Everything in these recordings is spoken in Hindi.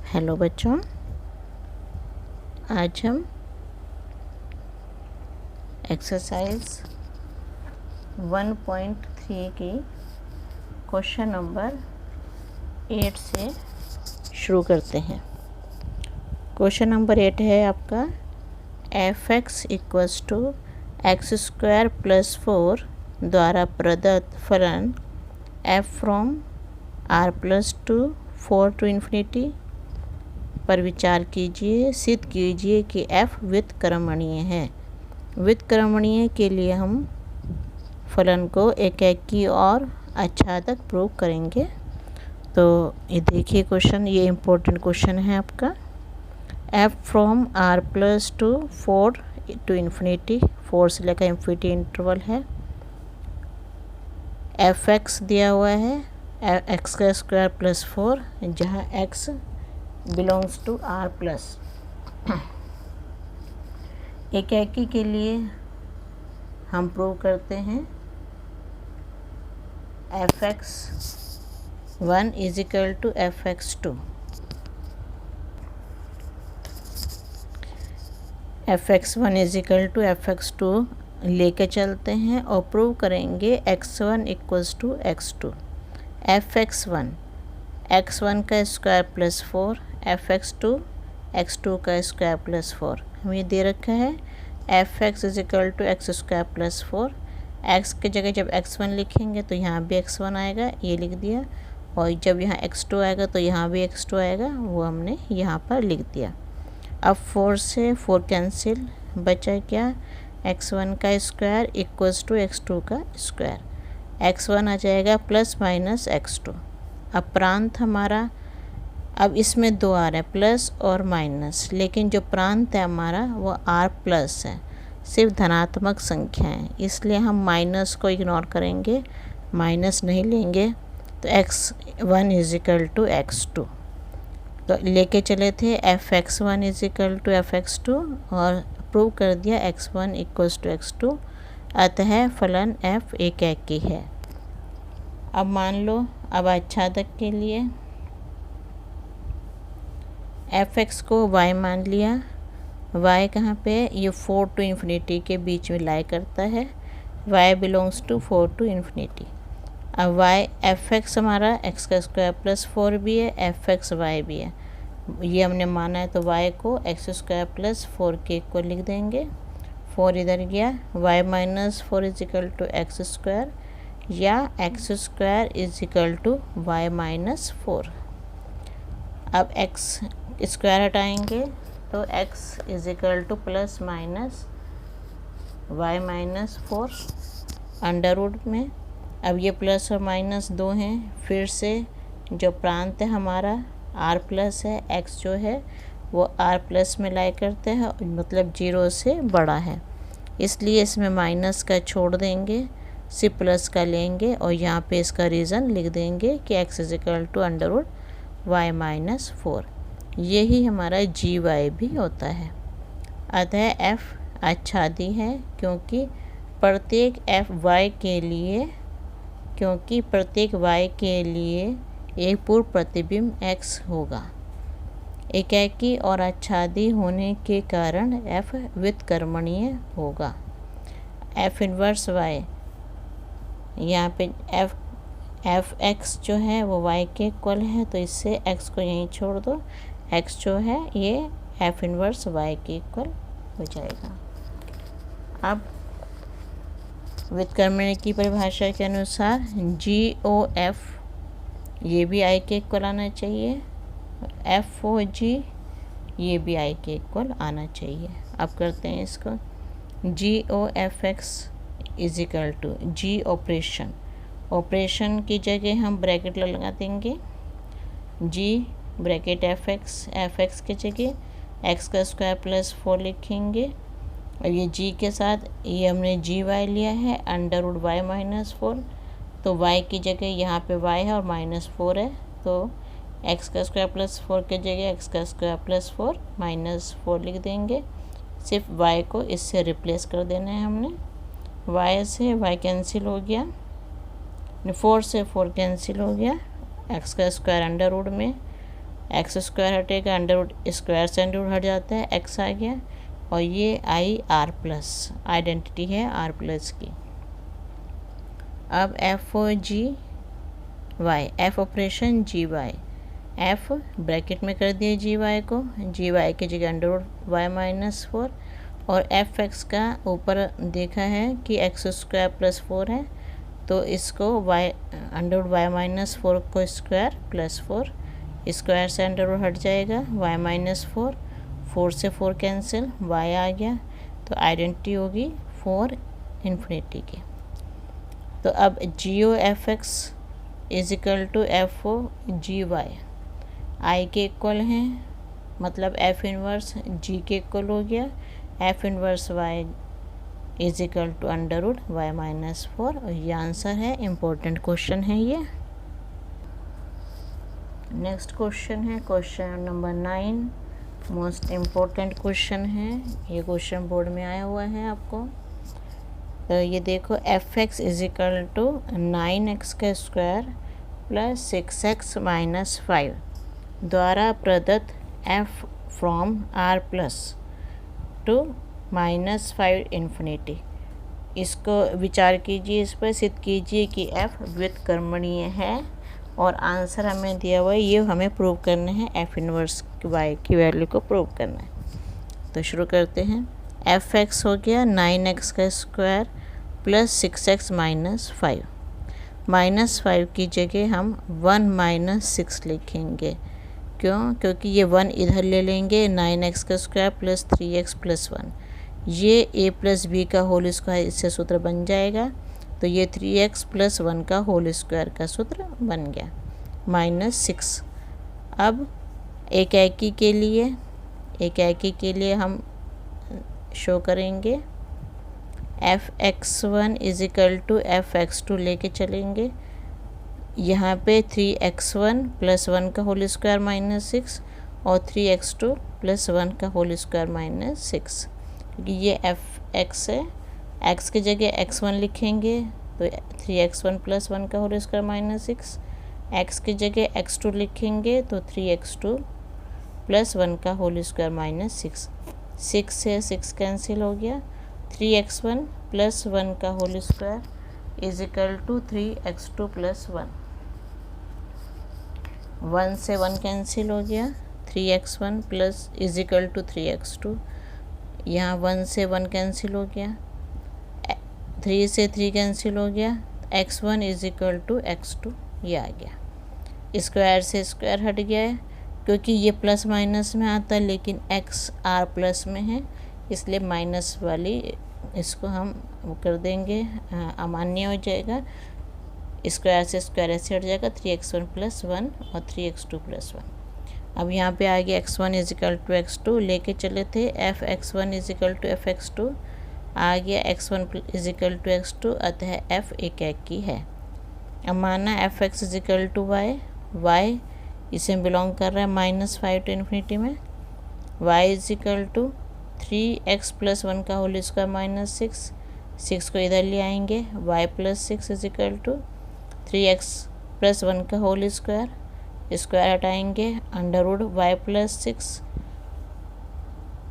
हेलो बच्चों, आज हम एक्सरसाइज 1.3 की क्वेश्चन नंबर 8 से शुरू करते हैं। क्वेश्चन नंबर 8 है आपका f(x) = x² + 4 द्वारा प्रदत्त फलन f from r+2 4 to infinity पर विचार कीजिए। सिद्ध कीजिए कि f व्युत्क्रमणीय है। व्युत्क्रमणीय के लिए हम फलन को एकाकी और आच्छादक प्रूव करेंगे। तो ये देखिए क्वेश्चन, ये इम्पोर्टेंट क्वेश्चन है आपका। f from r+2 4 to infinity, 4 से लेकर इन्फिनिटी इंटरवल है। f(x) दिया हुआ है x² + 4, जहाँ x बिलोंग्स टू r+। एकाकी के लिए हम प्रूव करते हैं f(x1) = f(x2). f(x1) = f(x2) लेके चलते हैं और प्रूव करेंगे x1 = x2। f(x1) x1 का स्क्वायर + 4, f(x2) x2 का स्क्वायर + 4 हमें दे रखा है। f(x) = x² + 4। x की जगह जब x1 लिखेंगे तो यहाँ भी x1 आएगा, ये लिख दिया। और जब यहाँ x2 आएगा तो यहाँ भी x2 आएगा, वो हमने यहाँ पर लिख दिया। अब 4 से 4 कैंसिल, बचा क्या? x1 का स्क्वायर = x2 का स्क्वायर। x1 आ जाएगा ± x2। अब प्रांत हमारा, अब इसमें दो आ रहा है प्लस और माइनस, लेकिन जो प्रांत है हमारा वो r+ है, सिर्फ धनात्मक संख्या है, इसलिए हम माइनस को इग्नोर करेंगे, माइनस नहीं लेंगे। तो x1 = x2 तो लेके चले थे f(x1) = f(x2) और प्रूव कर दिया x1 = x2। अतः फलन f एकाकी है। अब मान लो, अब आच्छादक के लिए f(x) को y मान लिया। y कहाँ पे? ये 4 to infinity के बीच में लाई करता है। y belongs to 4 to infinity। अब y f(x) हमारा x² + 4 भी है, f(x) y भी है, ये हमने माना है। तो y को x² + 4 के इक्वल लिख देंगे। 4 इधर गया, y - 4 = x² या x² = y - 4। अब x स्क्वायर हटाएंगे तो x = ± y - 4 अंडर रूट में। अब ये प्लस और माइनस दो हैं, फिर से जो प्रांत है हमारा r+ है, x जो है वो r+ में लाई करते हैं, मतलब 0 से बड़ा है, इसलिए इसमें माइनस का छोड़ देंगे, सिर्फ प्लस का लेंगे और यहाँ पे इसका रीज़न लिख देंगे कि x = y - 4। यही हमारा gy भी होता है। अतः f आच्छादी है, क्योंकि प्रत्येक y के लिए एक पूर्व प्रतिबिंब x होगा। एकाकी और आच्छादी होने के कारण f व्युत्क्रमणीय होगा। f इन्वर्स y, यहाँ पे f(x) जो है वो y के इक्वल है, तो इससे x को यहीं छोड़ दो, x जो है ये f इन्वर्स y के इक्वल हो जाएगा। अब व्युत्क्रमणीय की परिभाषा के अनुसार GOF ये भी I के इक्वल आना चाहिए, FOG ये भी I के इक्वल आना चाहिए। अब करते हैं इसको। GOF(x) = G ऑपरेशन, ऑपरेशन की जगह हम ब्रैकेट लगा देंगे। G ब्रैकेट f(x) की जगह x² + 4 लिखेंगे। और ये g के साथ ये हमने gy लिया है अंडर रूट y - 4, तो y की जगह यहाँ पे y है और -4 है, तो x² + 4 की जगह x² + 4 -4 लिख देंगे। सिर्फ y को इससे रिप्लेस कर देना है हमने। y से y कैंसिल हो गया, 4 से 4 कैंसिल हो गया, x² अंडर रूट में एक्स स्क्वायर हटेगा, अंडर रूट स्क्वायर से अंडर रूट हट जाता है, एक्स आ गया। और ये आई आर प्लस, आइडेंटिटी है आर प्लस की। अब F o g Y, F operation जी वाई, एफ ब्रैकेट में कर दिए जी वाई को, जी वाई की जगह अंडर रूट वाई माइनस 4, और एफ एक्स का ऊपर देखा है कि एक्स स्क्वायर प्लस 4 है, तो इसको y under root y minus 4 को स्क्वायर प्लस 4, स्क्वायर से अंडर रूट हट जाएगा, वाई माइनस 4, 4 से 4 कैंसिल, वाई आ गया। तो आइडेंटिटी होगी 4 इन्फिनिटी की। तो अब g o f x is equal to f o g y, i के इक्वल हैं, मतलब एफ इनवर्स जी के इक्वल हो गया, f inverse y is equal to under root y minus 4, और ये आंसर है। इम्पोर्टेंट क्वेश्चन है ये। नेक्स्ट क्वेश्चन है question number 9, most important question है, ये क्वेश्चन बोर्ड में आया हुआ है आपको। तो ये देखो, f x is equal to 9x का स्क्वायर प्लस 6x माइनस 5 द्वारा प्रदत्त f from R plus to minus 5 infinity. इसको विचार कीजिए, इस पर सिद्ध कीजिए कि एफ व्युत्क्रमणीय है, और आंसर हमें दिया हुआ है, ये हमें प्रूव करना है, एफ इनवर्स वाई की वैल्यू को प्रूव करना है। तो शुरू करते हैं। एफ एक्स हो गया 9x का square plus 6x minus 5, minus 5 की जगह हम 1 माइनस 6 लिखेंगे। क्यों? क्योंकि ये 1 इधर ले लेंगे, 9x का स्क्वायर प्लस 3x प्लस 1, ये a प्लस बी का होल स्क्वायर, इससे सूत्र बन जाएगा। तो ये 3x प्लस 1 का होल स्क्वायर का सूत्र बन गया, माइनस 6। अब एकाकी के लिए हम शो करेंगे f x 1 is equal to f x 2 लेके चलेंगे। यहाँ पे 3x1 प्लस 1 का होल स्क्वायर माइनस 6 और 3x2 प्लस 1 का होल स्क्वायर माइनस 6, क्योंकि ये एफ एक्स है, एक्स की जगह x1 लिखेंगे तो 3x1 प्लस 1 का होल स्क्वायर माइनस 6, एक्स की जगह x2 लिखेंगे तो 3x2 प्लस 1 का होल स्क्वायर माइनस 6, 6 से 6 कैंसिल हो गया, 3x1 प्लस 1 का whole square is equal to 3x2 plus 1, 1 से 1 कैंसिल हो गया, 3x1 plus is equal to 3x2, यहाँ 1 से 1 कैंसिल हो गया, 3 से 3 कैंसिल हो गया, x1 is equal to x2, ये आ गया। स्क्वायर से स्क्वायर हट गया है, क्योंकि ये प्लस माइनस में आता है, लेकिन x r प्लस में है, इसलिए माइनस वाली इसको हम कर देंगे, अमान्य हो जाएगा। स्क्वायर से स्क्वायर ऐसे हट जाएगा, 3x1 प्लस 1 और 3x2 प्लस 1। अब यहाँ पे आ गया x1 is equal to x2, लेके चले थे f x1 is equal to F x2, आ गया x1 is equal to x2, अतः f एकाकी है। अब माना f x is equal to y इसे बिलोंग कर रहा है -5 टू इन्फिनिटी में, y is equal to 3x plus 1 का होल स्क्वायर माइनस 6, 6 को इधर ले आएंगे, y plus 6 is equal to 3x plus 1 का होल स्क्वायर, स्क्वायर हटाएंगे, under root y plus 6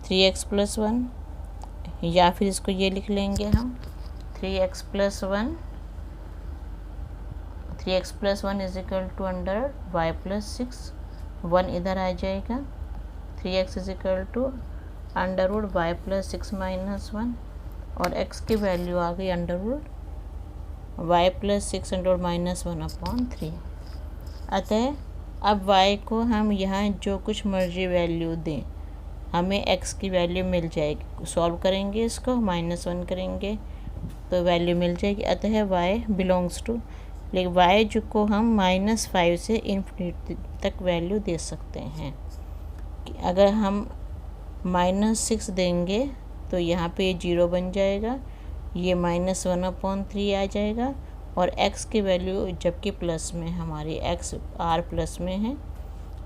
3x plus 1, या फिर इसको ये लिख लेंगे हम 3x plus 1 is equal to under y plus 6, 1 इधर आ जाएगा, 3x is equal to under root y plus 6 minus 1, और x की वैल्यू आ गई under root y plus 6 under root minus 1/3। अतः अब y को हम यहाँ जो कुछ मर्जी वैल्यू दें, हमें x की वैल्यू मिल जाएगी। सॉल्व करेंगे इसको, -1 करेंगे तो वैल्यू मिल जाएगी। अतः y बिलोंग्स टू, लेकिन y जो को हम -5 से इन्फिनिटी तक वैल्यू दे सकते हैं। अगर हम -6 देंगे तो यहाँ पे 0 बन जाएगा, ये -1/3 आ जाएगा, और x की वैल्यू जबकि प्लस में, हमारी x r प्लस में है,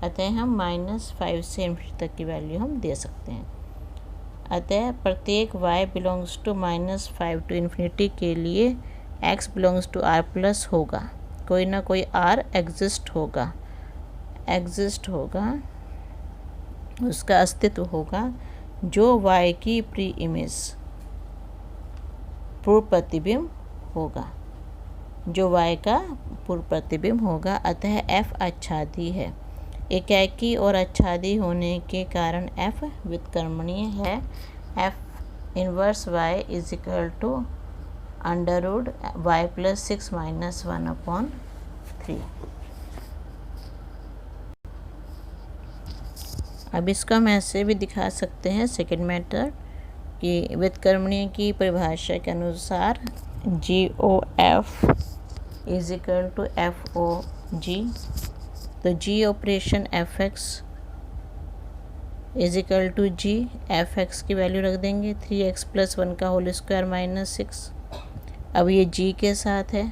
अतः हम -5 से इन्फिनिटी तक की वैल्यू हम दे सकते हैं। अतः प्रत्येक y belongs to -5 to infinity के लिए x belongs to r plus होगा, कोई ना कोई r एग्जिस्ट होगा। एग्जिस्ट होगा, उसका अस्तित्व होगा, जो y की प्री इमेज पूर्व प्रतिबिंब होगा, जो y का पूर्व प्रतिबिंब होगा। अतः f आच्छादी है। एकाकी और आच्छादी होने के कारण f व्युत्क्रमणीय है। f inverse y is equal to under root y plus 6 minus 1/3। अब इसको हम ऐसे भी दिखा सकते हैं, सेकेंड मेथड, कि व्युत्क्रमणीय की परिभाषा के अनुसार GOF is equal to FOG। तो G operation FX is equal to G, FX की वैल्यू रख देंगे 3x प्लस 1 का होल स्क्वायर माइनस 6। अब ये G के साथ है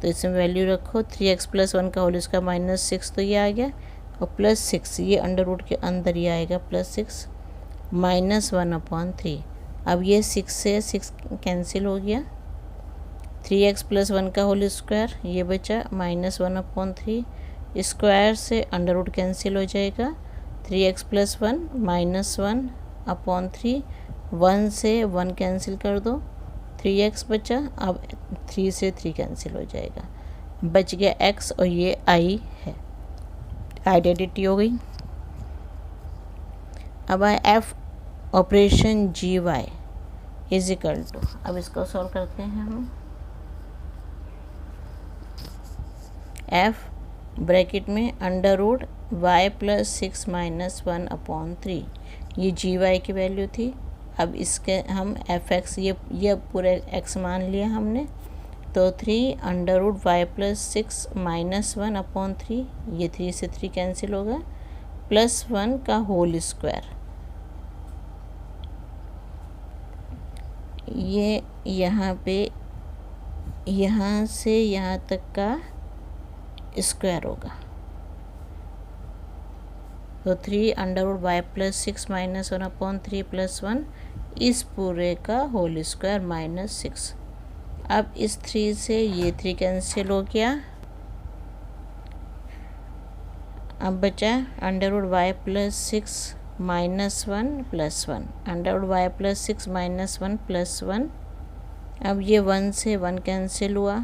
तो इसमें वैल्यू रखो 3x प्लस 1 का होल स्क्वायर माइनस 6, तो ये आ गया, और प्लस 6 ये अंडर रूट के अंदर ही आएगा, प्लस 6 माइनस 1/3। अब ये 6 से 6 कैंसिल हो गया, 3x प्लस 1 का होल स्क्वायर ये बचा माइनस 1/3, स्क्वायर से अंडर रूट कैंसिल हो जाएगा, 3x प्लस 1 माइनस 1/3, 1 से 1 कैंसिल कर दो, 3x बचा, अब 3 से 3 कैंसिल हो जाएगा, बच गया x और ये i है, आइडेंटिटी हो गई। अब आए f operation GY is equal to, अब इसको सॉल्व करते हैं हम, f ब्रैकेट में under root y plus 6 minus 1/3, ये GY की वैल्यू थी। अब इसके हम fx, ये पूरे x मान लिया हमने, तो 3 under root y plus 6 minus 1/3, ये 3 से 3 कैंसिल होगा, प्लस 1 का होल स्क्वायर, ये यहाँ पे यहाँ से यहाँ तक का स्क्वायर होगा, तो 3 under root y plus 6 minus 1/3 plus 1, इस पूरे का होल स्क्वायर माइनस 6। अब इस 3 से ये 3 कैंसिल हो गया, अब बचा under root y plus 6 minus 1 plus 1, under root y plus 6 minus 1 plus 1, अब ये 1 से 1 कैंसिल हुआ,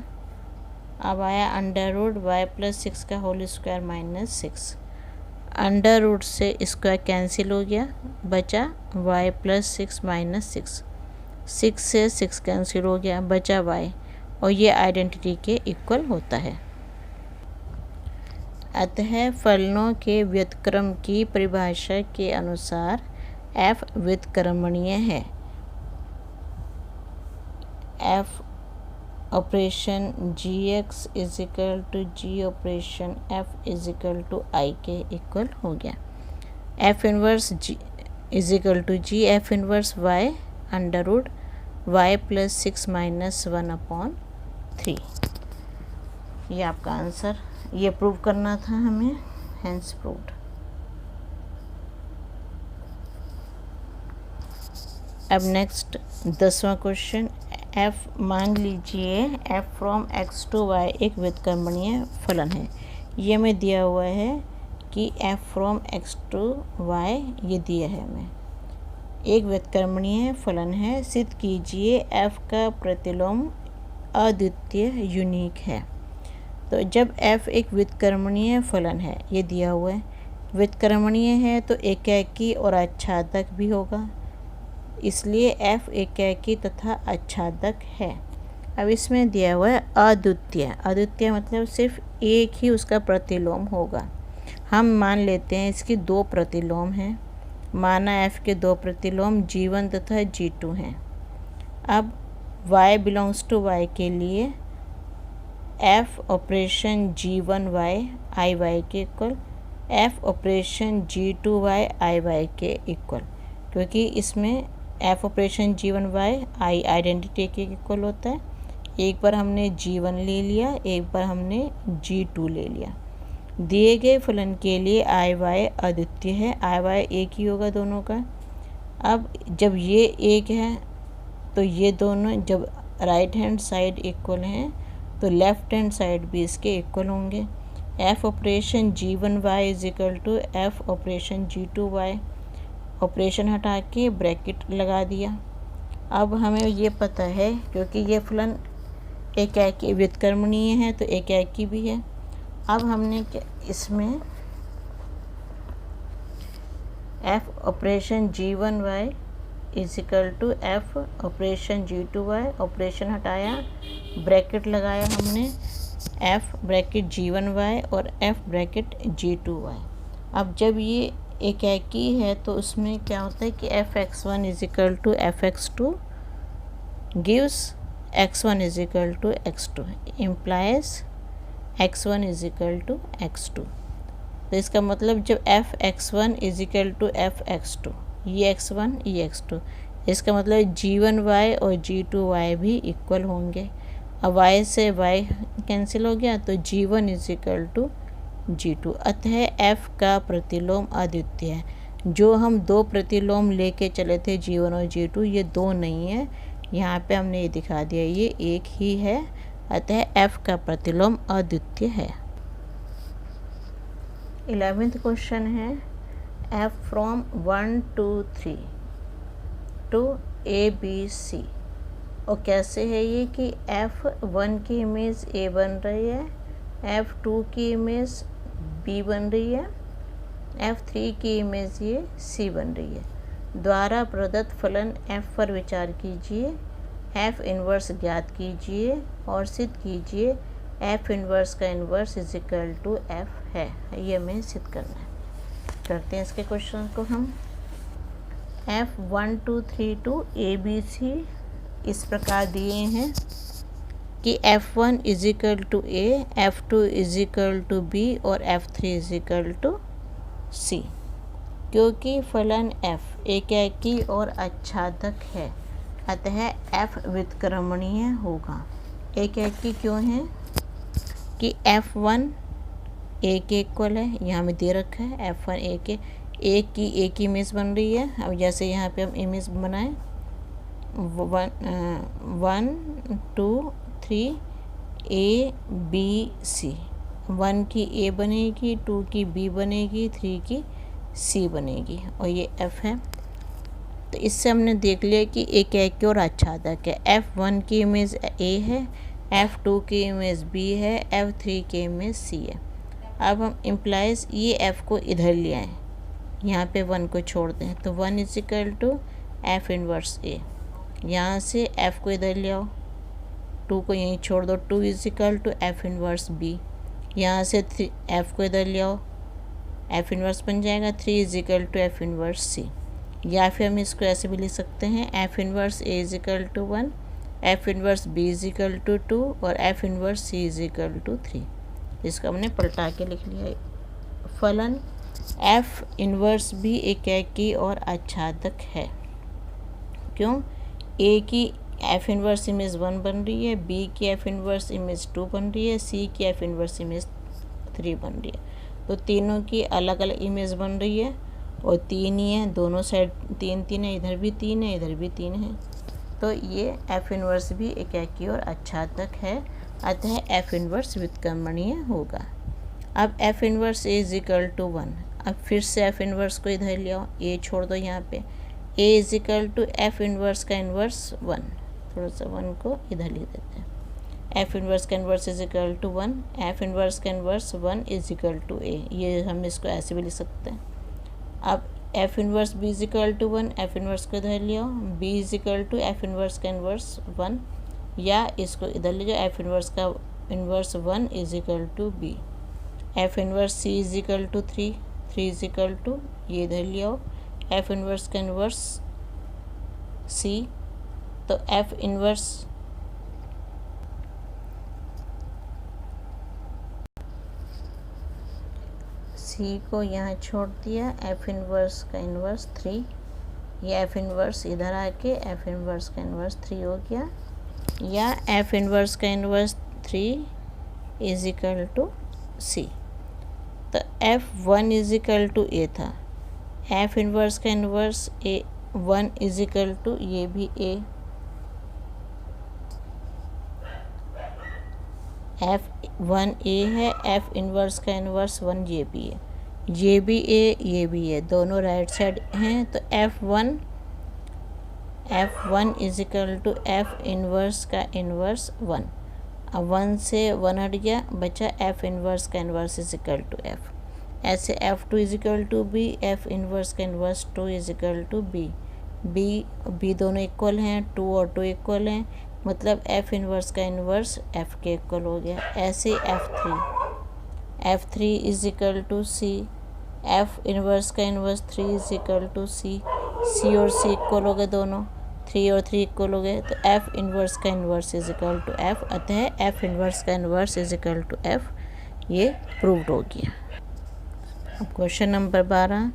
अब आया अंडर रूट y प्लस 6 का whole square minus 6, under root से स्क्वायर कैंसिल हो गया, बचा y प्लस 6 माइनस 6, 6 से 6 कैंसिल हो गया, बचा y, और ये आइडेंटिटी के इक्वल होता है। अतः फलनों के व्युत्क्रम की परिभाषा के अनुसार f व्युत्क्रमणीय है। f operation GX is equal to G operation F is equal to I के इक्वल हो गया। f inverse G is equal to G f inverse y under root y plus 6 minus 1/3। ये आपका आंसर, ये प्रूव करना था हमें, हेंस प्रूव्ड। अब नेक्स्ट 10वां क्वेश्चन, f मान लीजिए f from x to y एक व्युत्क्रमणीय फलन है। ये हमें दिया हुआ है कि f from x to y, ये दिया है हमें, एक व्युत्क्रमणीय फलन है। सिद्ध कीजिए f का प्रतिलोम अद्वितीय यूनिक है। तो जब f एक व्युत्क्रमणीय फलन है, ये दिया हुआ है, व्युत्क्रमणीय है तो एकाकी और आच्छादक भी होगा, इसलिए f एकाकी तथा आच्छादक है। अब इसमें दिया हुआ है अद्वितीय, अद्वितीय मतलब सिर्फ एक ही उसका प्रतिलोम होगा। हम मान लेते हैं इसकी 2 प्रतिलोम हैं, माना f के 2 प्रतिलोम g1 तथा g2 हैं। अब y बिलोंग्स टू y के लिए f operation g1y i y के equal, f operation g2y i y के इक्वल, क्योंकि इसमें f operation g1y i identity के इक्वल होता है। एक बार हमने g1 ले लिया, एक बार हमने g2 ले लिया। दिए गए फलन के लिए i y अद्वितीय है, i y एक ही होगा दोनों का। अब जब ये एक है तो ये दोनों, जब राइट हैंड साइड इक्वल हैं तो लेफ़्ट हैंड साइड भी इसके इक्वल होंगे। F operation G1y is equal to F operation G2y, operation हटा के ब्रैकेट लगा दिया। अब हमें ये पता है क्योंकि ये फलन एकाकी व्युत्क्रमणीय है तो एकाकी भी है। अब हमने क्या इसमें F operation G1y is equal to F operation G2y, operation हटाया ब्रैकेट लगाया हमने एफ ब्रैकेट G1y और एफ ब्रैकेट G2y। अब जब ये एकाकी है तो उसमें क्या होता है कि F x1 is equal to F x2 gives x1 is equal to x2 implies x1 is equal to x2। तो इसका मतलब जब F x1 is equal to F x2, ये x1 ये x2, इसका मतलब G1y और G2y भी इक्वल होंगे। अब y से y कैंसिल हो गया तो G1 is equal to G2। अतः f का प्रतिलोम अद्वितीय है। जो हम दो प्रतिलोम लेके चले थे G1 और G2, ये दो नहीं है, यहाँ पे हमने ये दिखा दिया ये एक ही है। अतः f का प्रतिलोम अद्वितीय है। 11th क्वेश्चन है f from 1 to 3 to ABC। और कैसे है ये कि f1 की इमेज a बन रही है, f2 की इमेज b बन रही है, f3 की इमेज ये c बन रही है। द्वारा प्रदत्त फलन f पर विचार कीजिए, f इन्वर्स ज्ञात कीजिए और सिद्ध कीजिए f इन्वर्स का inverse is equal to f है। ये हमें सिद्ध करना है। करते हैं इसके क्वेश्चन को हम। f1 2 3 टू ABC इस प्रकार दिए हैं कि f1 is equal to a, f2 is equal to b और f3 is equal to c। क्योंकि फलन f एकाकी और आच्छादक है अतः f व्युत्क्रमणीय होगा। एकाकी क्यों है कि f1 a के इक्वल है, यहाँ में दे रखा है f1 a के, एक की एक इमेज बन रही है। अब जैसे यहाँ पे हम इमेज बनाएं 1 2 3 A B C, 1 की A बनेगी, 2 की B बनेगी, 3 की C बनेगी और ये f है। तो इससे हमने देख लिया कि एकाकी और आच्छादक है। f1 की इमेज a है, f2 की इमेज b है, f3 की इमेज c है। अब हम इम्प्लाइज ये f को इधर ले आएँ, यहाँ पे 1 को छोड़ दें तो 1 is equal to F inverse a। यहाँ से f को इधर ले आओ, 2 को यहीं छोड़ दो, 2 is equal to F inverse b। यहाँ से f को इधर ले आओ, एफ इन्वर्स बन जाएगा 3 is equal to F inverse c। या फिर हम इसको ऐसे भी लिख सकते हैं F inverse a is equal to 1, F inverse b is equal to 2 और F inverse c is equal to 3। इसको हमने पलटा के लिख लिया है। फलन एफ इन्वर्स भी एकाकी और आच्छादक है। क्यों? ए की एफ इन्वर्स इमेज 1 बन रही है, बी की एफ इन्वर्स इमेज 2 बन रही है, सी की एफ इन्वर्स इमेज 3 बन रही है। तो तीनों की अलग अलग इमेज बन रही है और 3 ही है, दोनों साइड 3 3 है, इधर भी 3 है, इधर भी 3 है। तो ये एफ इन्वर्स भी एकाकी और आच्छादक है, अतः एफ इन्वर्स व्युत्क्रमणीय होगा। अब F inverse A is equal to 1। अब फिर से एफ इन्वर्स को इधर ले आओ, ए छोड़ दो यहाँ पे, a is equal to F inverse का इन्वर्स 1। थोड़ा सा 1 को इधर लिख देते हैं। एफ इन्वर्स का inverse is equal to 1, F inverse का inverse 1 is equal to a. ये हम इसको ऐसे भी लिख सकते हैं। अब F inverse b is equal to 1, F inverse को इधर ले आओ, b is equal to F inverse का इन्वर्स 1, या इसको इधर ले जाओ, एफ इन्वर्स का inverse 1 is equal to B. F inverse C is equal to 3, 3 is equal to, ये इधर ले आओ, एफ इन्वर्स का इन्वर्स सी। तो एफ इन्वर्स सी को यहाँ छोड़ दिया, एफ इन्वर्स का इन्वर्स 3, ये एफ इन्वर्स इधर आके एफ इन्वर्स का इन्वर्स 3 हो गया, या एफ इन्वर्स का inverse 3 is equal to C. तो f1 is equal to A था, एफ इन्वर्स का inverse A 1 is equal to, ये भी ए, F1 A है, F इन्वर्स का इन्वर्स 1 ये भी है, ये भी A ये भी है, दोनों राइट साइड हैं। तो F1 is equal to F inverse का इन्वर्स 1। अब 1 से 1 हट गया, बचा F इन्वर्स का inverse is equal to F। ऐसे F2 is equal to B, F inverse का inverse 2 is equal to B। B दोनों इक्वल हैं, 2 और 2 इक्वल हैं, मतलब F इन्वर्स का इन्वर्स F के इक्वल हो गया। ऐसे F3 is equal to C, F inverse का inverse 3 is equal to C। C और C इक्वल हो गए, दोनों 3 और 3 इक्वल हो गए, तो F इन्वर्स का inverse is equal to F। अतः F इन्वर्स का inverse is equal to F, ये प्रूव्ड हो गया। अब क्वेश्चन नंबर 12,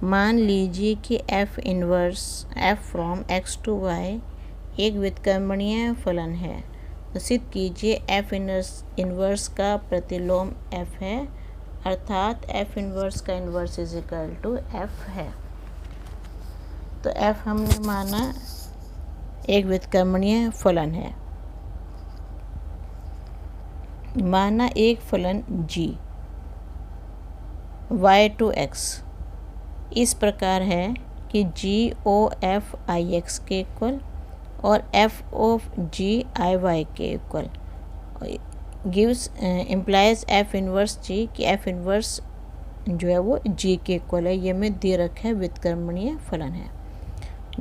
मान लीजिए कि F inverse F from X to Y एक व्युत्क्रमणीय फलन है, तो सिद्ध कीजिए F इन्वर्स का प्रतिलोम F है, अर्थात F इन्वर्स का inverse is equal to F है। तो F हमने माना एक व्युत्क्रमणीय फलन है, माना एक फलन G Y टू X इस प्रकार है कि G O F I X के इक्वल और F of G I Y के equal gives implies F inverse G कि F इन्वर्स जो है वो G के इक्वल है। ये में दे रखा है व्युत्क्रमणीय फलन है।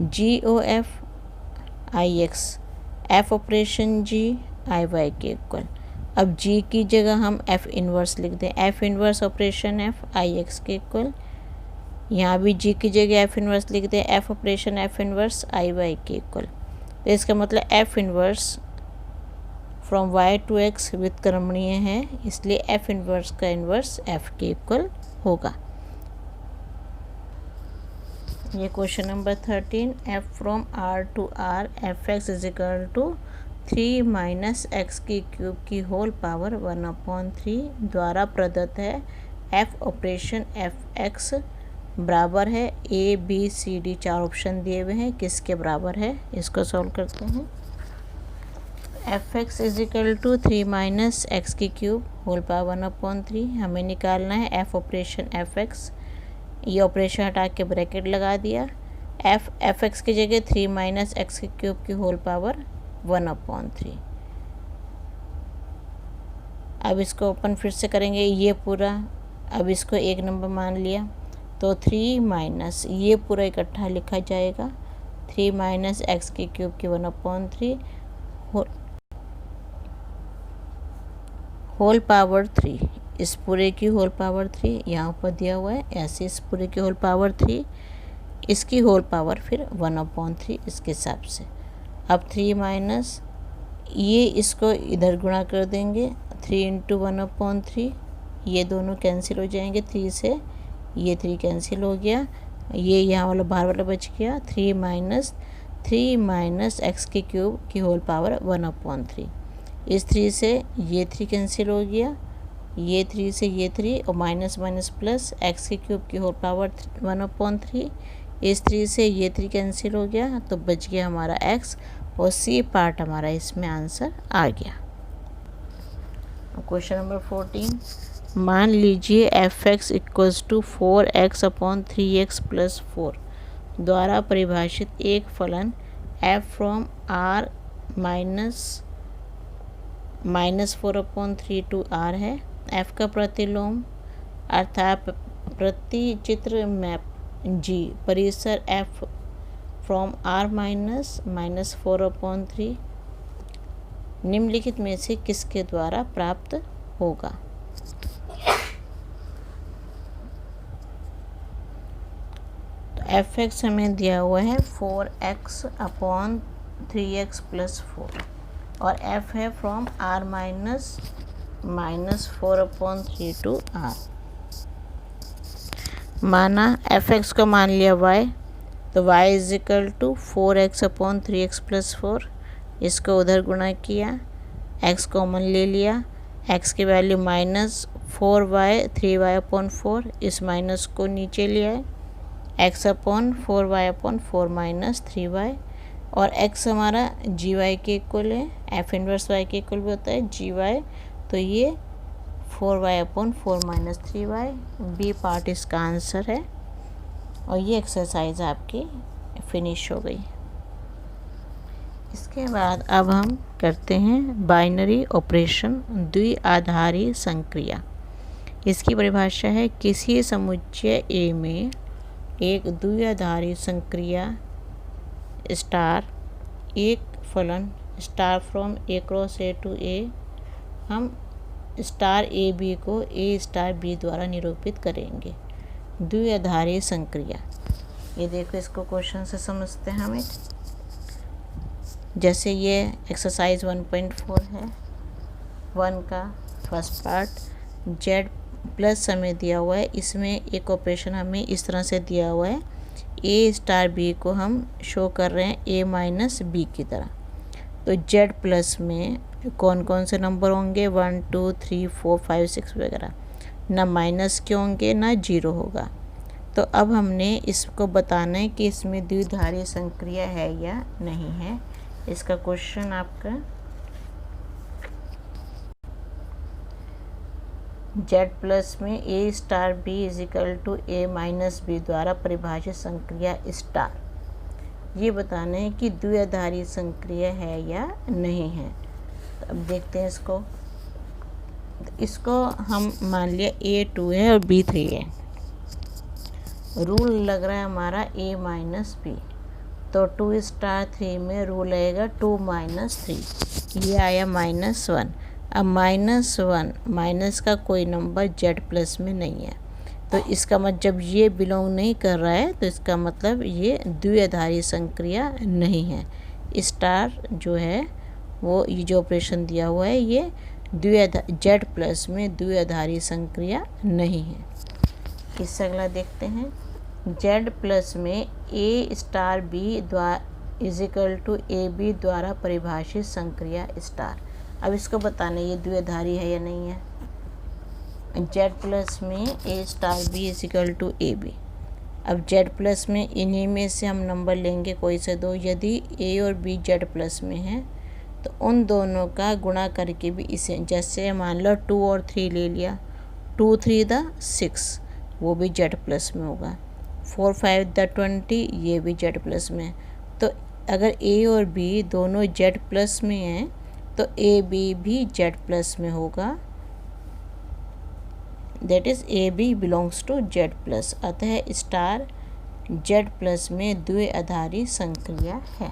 G O F I X F operation G I Y के इक्वल। अब G की जगह हम F इन्वर्स लिख दें, F inverse operation F I X के इक्वल। यहाँ भी G की जगह F इन्वर्स लिख दें, F operation F inverse I Y के इक्वल। तो इसका मतलब F inverse from Y to X व्युत्क्रमणीय है, इसलिए F इन्वर्स का इन्वर्स F के इक्वल होगा। ये question number 13, F from R to R Fx is equal to 3 minus X की क्यूब की होल पावर 1/3 द्वारा प्रदत्त है। F ऑपरेशन Fx बराबर है A B C D 4 option दिए हुए हैं, किसके बराबर है, इसको सॉल्व करते हैं। Fx is equal to 3 minus X की क्यूब होल पावर 1/3 हमें निकालना है। F ऑपरेशन Fx, ये ऑपरेशन हटा के ब्रैकेट लगा दिया। Fx की जगह 3 माइनस एक्स की क्यूब की होल पावर 1/3। अब इसको ओपन फिर से करेंगे, ये पूरा, अब इसको 1 नंबर मान लिया, तो 3 माइनस ये पूरा इकट्ठा लिखा जाएगा, 3 माइनस एक्स की क्यूब की 1/3 होल पावर 3, इस पूरे की होल पावर 3 यहाँ पर दिया हुआ है, ऐसे इस पूरे की होल पावर 3, इसकी होल पावर फिर 1/3 इसके हिसाब से। अब 3 माइनस ये, इसको इधर गुणा कर देंगे, 3 इंटू 1/3, ये दोनों कैंसिल हो जाएंगे, 3 से ये 3 कैंसिल हो गया, ये यहाँ वाला बाहर वाला बच गया, 3 माइनस एक्स की क्यूब की होल पावर 1/3। इस 3 से ये 3 कैंसिल हो गया, ये 3 से ये 3 और माइनस माइनस प्लस एक्स की क्यूब की होल पावर 1/3। इस 3 से ये 3 कैंसिल हो गया, तो बच गया हमारा x और C पार्ट हमारा इसमें आंसर आ गया। क्वेश्चन नंबर 14, मान लीजिए Fx इक्वल्स टू 4x/3x + 4 द्वारा परिभाषित एक फलन F from R -4/3 to R है। F का प्रतिलोम अर्थात प्रतिचित्र मैप G परिसर F फ्रॉम R -4/3 निम्नलिखित में से किसके द्वारा प्राप्त होगा। तो Fx हमें दिया हुआ है 4x/3x + 4 और F है फ्रॉम R -4/3 टू R। माना Fx को मान लिया y, तो y is equal to 4x/3x + 4, इसको उधर गुणा किया, x कॉमन ले लिया, x की वैल्यू -4y 3y/4, इस माइनस को नीचे लिया है, x/4y/4 - 3y, और x हमारा gy के इक्वल है, F इन्वर्स y के इक्वल भी होता है, gy तो ये 4y/4 - 3y, बी पार्ट इसका आंसर है। और ये एक्सरसाइज आपकी फिनिश हो गई। इसके बाद अब हम करते हैं बाइनरी ऑपरेशन, द्विआधारी संक्रिया। इसकी परिभाषा है किसी समुच्चय ए में एक द्विआधारी संक्रिया स्टार एक फलन star from a cross a to a, हम स्टार ए बी को ए स्टार बी द्वारा निरूपित करेंगे। द्विआधारी संक्रिया, ये देखो इसको क्वेश्चन से समझते हैं हम। जैसे ये एक्सरसाइज 1.4 है, 1 का फर्स्ट पार्ट जेड प्लस हमें दिया हुआ है। इसमें एक ऑपरेशन हमें इस तरह से दिया हुआ है, ए स्टार बी को हम शो कर रहे हैं ए माइनस बी की तरह। तो जेड प्लस में कौन कौन से नंबर होंगे, 1 2 3 4 5 6 वगैरह, ना माइनस के होंगे ना जीरो होगा। तो अब हमने इसको बताना है कि इसमें द्विआधारी संक्रिया है या नहीं है। इसका क्वेश्चन आपका जेड प्लस में ए star B equal to A minus b द्वारा परिभाषित संक्रिया स्टार, ये बताना है कि द्विआधारी संक्रिया है या नहीं है। तो अब देखते हैं इसको हम मान लिया A2 है और B3 है। रूल लग रहा है हमारा A माइनस बी, तो 2 स्टार 3 में रूल आएगा 2 माइनस 3, ये आया -1। अब -1 माइनस का कोई नंबर जेड प्लस में नहीं है, तो इसका मतलब जब ये बिलोंग नहीं कर रहा है तो इसका मतलब ये द्विआधारी संक्रिया नहीं है। स्टार जो है वो ये जो ऑपरेशन दिया हुआ है ये जेड प्लस में द्विआधारी संक्रिया नहीं है। इससे अगला देखते हैं, जेड प्लस में ए star B equal to A b द्वारा परिभाषित संक्रिया स्टार। अब इसको बताना ये द्विआधारी है या नहीं है। जेड प्लस में ए star B equal to A b. अब जेड प्लस में इन्हीं में से हम नंबर लेंगे कोई से दो। यदि ए और बी जेड प्लस में है तो उन दोनों का गुणा करके भी इसे, जैसे मान लो 2 और 3 ले लिया, 2 3 = 6, वो भी जेड प्लस में होगा। 4 5 = 20, ये भी जेड प्लस में। तो अगर ए और बी दोनों जेड प्लस में हैं तो ए बी भी जेड प्लस में होगा, that is A B belongs to Z plus. अतः स्टार जेड प्लस में द्विआधारी संक्रिया है।